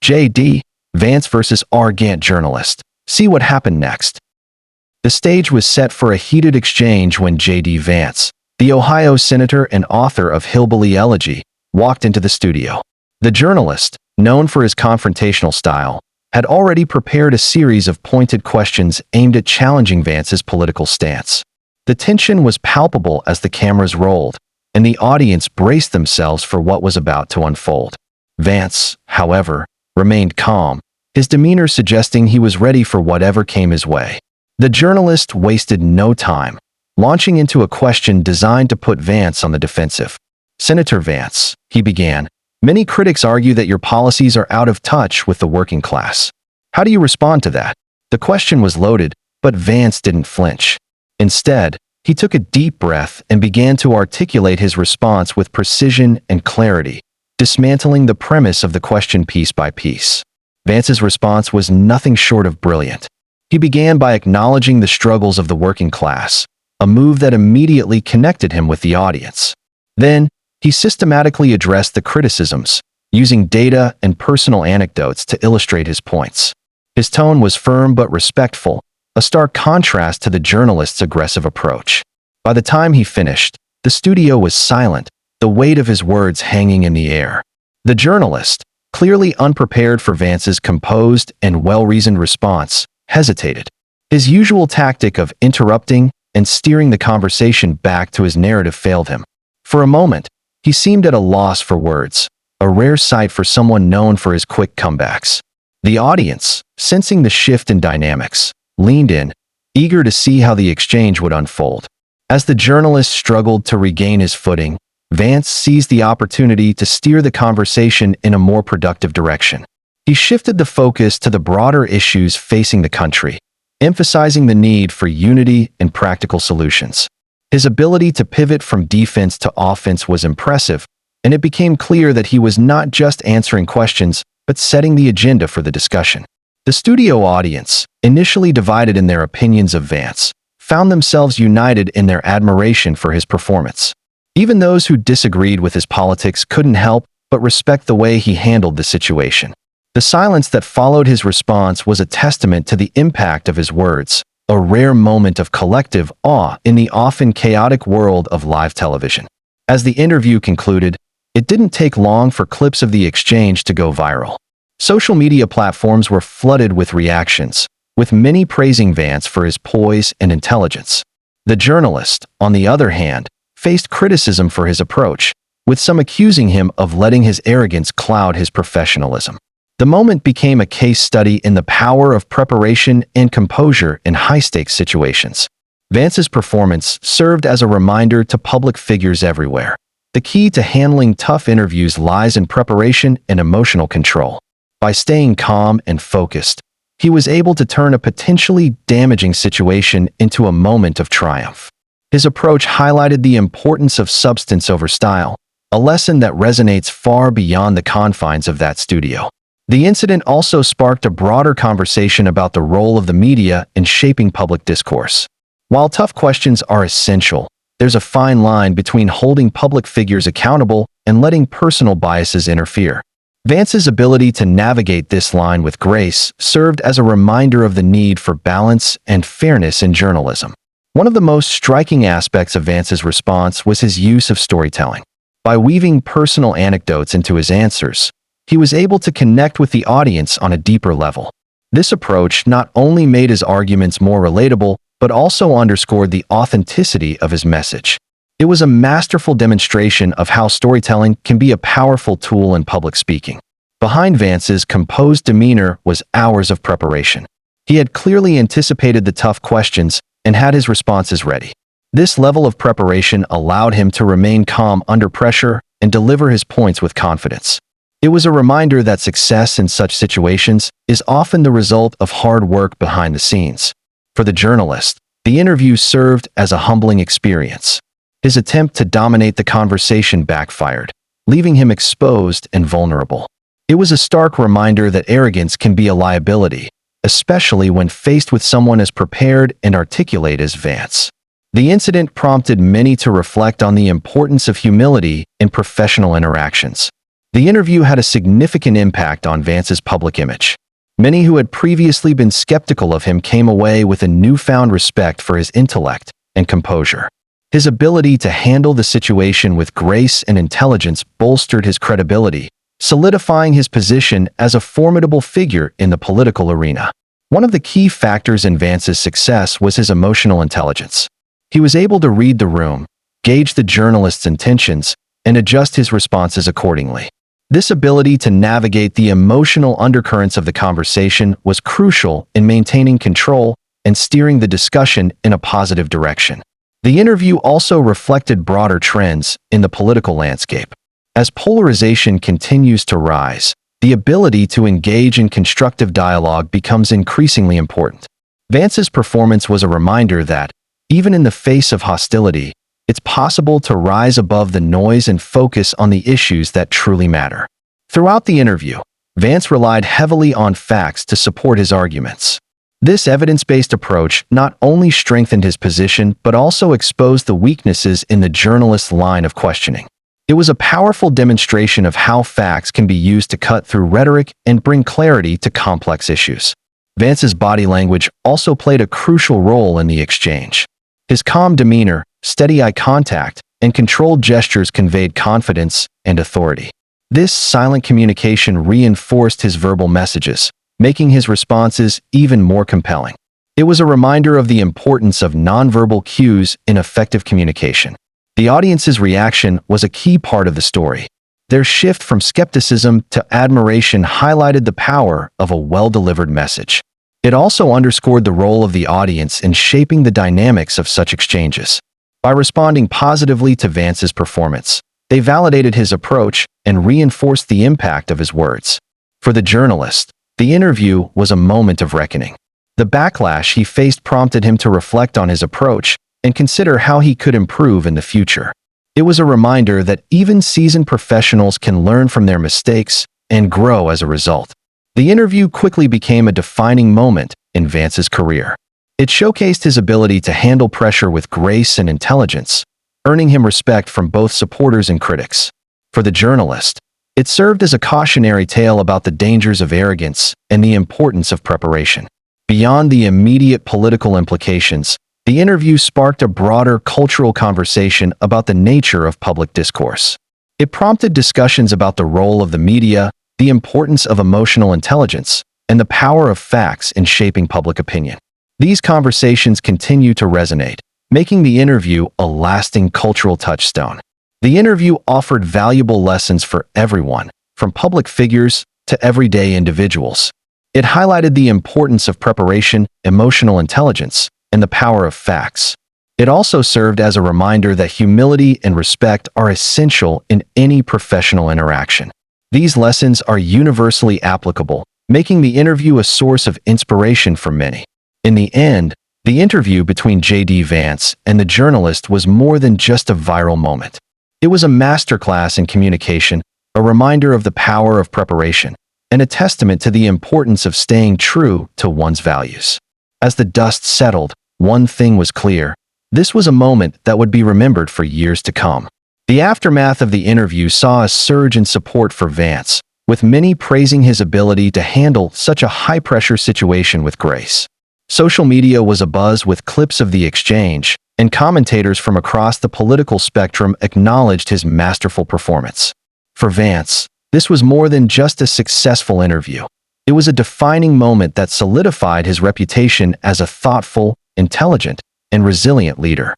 JD Vance versus Arrogant journalist. See what happened next. The stage was set for a heated exchange when JD Vance, the Ohio senator and author of Hillbilly Elegy, walked into the studio. The journalist, known for his confrontational style, had already prepared a series of pointed questions aimed at challenging Vance's political stance. The tension was palpable as the cameras rolled, and the audience braced themselves for what was about to unfold. Vance, however, remained calm, his demeanor suggesting he was ready for whatever came his way. The journalist wasted no time, launching into a question designed to put Vance on the defensive. "Senator Vance," he began, "many critics argue that your policies are out of touch with the working class. How do you respond to that?" The question was loaded, but Vance didn't flinch. Instead, he took a deep breath and began to articulate his response with precision and clarity, dismantling the premise of the question piece by piece. Vance's response was nothing short of brilliant. He began by acknowledging the struggles of the working class, a move that immediately connected him with the audience. Then, he systematically addressed the criticisms, using data and personal anecdotes to illustrate his points. His tone was firm but respectful, a stark contrast to the journalist's aggressive approach. By the time he finished, the studio was silent, the weight of his words hanging in the air. The journalist, clearly unprepared for Vance's composed and well-reasoned response, hesitated. His usual tactic of interrupting and steering the conversation back to his narrative failed him. For a moment, he seemed at a loss for words, a rare sight for someone known for his quick comebacks. The audience, sensing the shift in dynamics, leaned in, eager to see how the exchange would unfold. As the journalist struggled to regain his footing, Vance seized the opportunity to steer the conversation in a more productive direction. He shifted the focus to the broader issues facing the country, emphasizing the need for unity and practical solutions. His ability to pivot from defense to offense was impressive, and it became clear that he was not just answering questions, but setting the agenda for the discussion. The studio audience, initially divided in their opinions of Vance, found themselves united in their admiration for his performance. Even those who disagreed with his politics couldn't help but respect the way he handled the situation. The silence that followed his response was a testament to the impact of his words, a rare moment of collective awe in the often chaotic world of live television. As the interview concluded, it didn't take long for clips of the exchange to go viral. Social media platforms were flooded with reactions, with many praising Vance for his poise and intelligence. The journalist, on the other hand, faced criticism for his approach, with some accusing him of letting his arrogance cloud his professionalism. The moment became a case study in the power of preparation and composure in high-stakes situations. Vance's performance served as a reminder to public figures everywhere. The key to handling tough interviews lies in preparation and emotional control. By staying calm and focused, he was able to turn a potentially damaging situation into a moment of triumph. His approach highlighted the importance of substance over style, a lesson that resonates far beyond the confines of that studio. The incident also sparked a broader conversation about the role of the media in shaping public discourse. While tough questions are essential, there's a fine line between holding public figures accountable and letting personal biases interfere. Vance's ability to navigate this line with grace served as a reminder of the need for balance and fairness in journalism. One of the most striking aspects of Vance's response was his use of storytelling. By weaving personal anecdotes into his answers, he was able to connect with the audience on a deeper level. This approach not only made his arguments more relatable, but also underscored the authenticity of his message. It was a masterful demonstration of how storytelling can be a powerful tool in public speaking. Behind Vance's composed demeanor was hours of preparation. He had clearly anticipated the tough questions and had his responses ready. This level of preparation allowed him to remain calm under pressure and deliver his points with confidence. It was a reminder that success in such situations is often the result of hard work behind the scenes. For the journalist, the interview served as a humbling experience. His attempt to dominate the conversation backfired, leaving him exposed and vulnerable. It was a stark reminder that arrogance can be a liability, especially when faced with someone as prepared and articulate as Vance. The incident prompted many to reflect on the importance of humility in professional interactions. The interview had a significant impact on Vance's public image. Many who had previously been skeptical of him came away with a newfound respect for his intellect and composure. His ability to handle the situation with grace and intelligence bolstered his credibility, solidifying his position as a formidable figure in the political arena. One of the key factors in Vance's success was his emotional intelligence. He was able to read the room, gauge the journalist's intentions, and adjust his responses accordingly. This ability to navigate the emotional undercurrents of the conversation was crucial in maintaining control and steering the discussion in a positive direction. The interview also reflected broader trends in the political landscape. As polarization continues to rise, the ability to engage in constructive dialogue becomes increasingly important. Vance's performance was a reminder that, even in the face of hostility, it's possible to rise above the noise and focus on the issues that truly matter. Throughout the interview, Vance relied heavily on facts to support his arguments. This evidence-based approach not only strengthened his position but also exposed the weaknesses in the journalist's line of questioning. It was a powerful demonstration of how facts can be used to cut through rhetoric and bring clarity to complex issues. Vance's body language also played a crucial role in the exchange. His calm demeanor, steady eye contact, and controlled gestures conveyed confidence and authority. This silent communication reinforced his verbal messages, making his responses even more compelling. It was a reminder of the importance of nonverbal cues in effective communication. The audience's reaction was a key part of the story. Their shift from skepticism to admiration highlighted the power of a well-delivered message. It also underscored the role of the audience in shaping the dynamics of such exchanges. By responding positively to Vance's performance, they validated his approach and reinforced the impact of his words. For the journalist, the interview was a moment of reckoning. The backlash he faced prompted him to reflect on his approach and consider how he could improve in the future. It was a reminder that even seasoned professionals can learn from their mistakes and grow as a result. The interview quickly became a defining moment in Vance's career. It showcased his ability to handle pressure with grace and intelligence, earning him respect from both supporters and critics. For the journalist, it served as a cautionary tale about the dangers of arrogance and the importance of preparation. Beyond the immediate political implications, the interview sparked a broader cultural conversation about the nature of public discourse. It prompted discussions about the role of the media, the importance of emotional intelligence, and the power of facts in shaping public opinion. These conversations continue to resonate, making the interview a lasting cultural touchstone. The interview offered valuable lessons for everyone, from public figures to everyday individuals. It highlighted the importance of preparation, emotional intelligence, and the power of facts. It also served as a reminder that humility and respect are essential in any professional interaction. These lessons are universally applicable, making the interview a source of inspiration for many. In the end, the interview between JD Vance and the journalist was more than just a viral moment. It was a masterclass in communication, a reminder of the power of preparation, and a testament to the importance of staying true to one's values. As the dust settled, one thing was clear: this was a moment that would be remembered for years to come. The aftermath of the interview saw a surge in support for Vance, with many praising his ability to handle such a high-pressure situation with grace. Social media was abuzz with clips of the exchange, and commentators from across the political spectrum acknowledged his masterful performance. For Vance, this was more than just a successful interview. It was a defining moment that solidified his reputation as a thoughtful, intelligent, and resilient leader.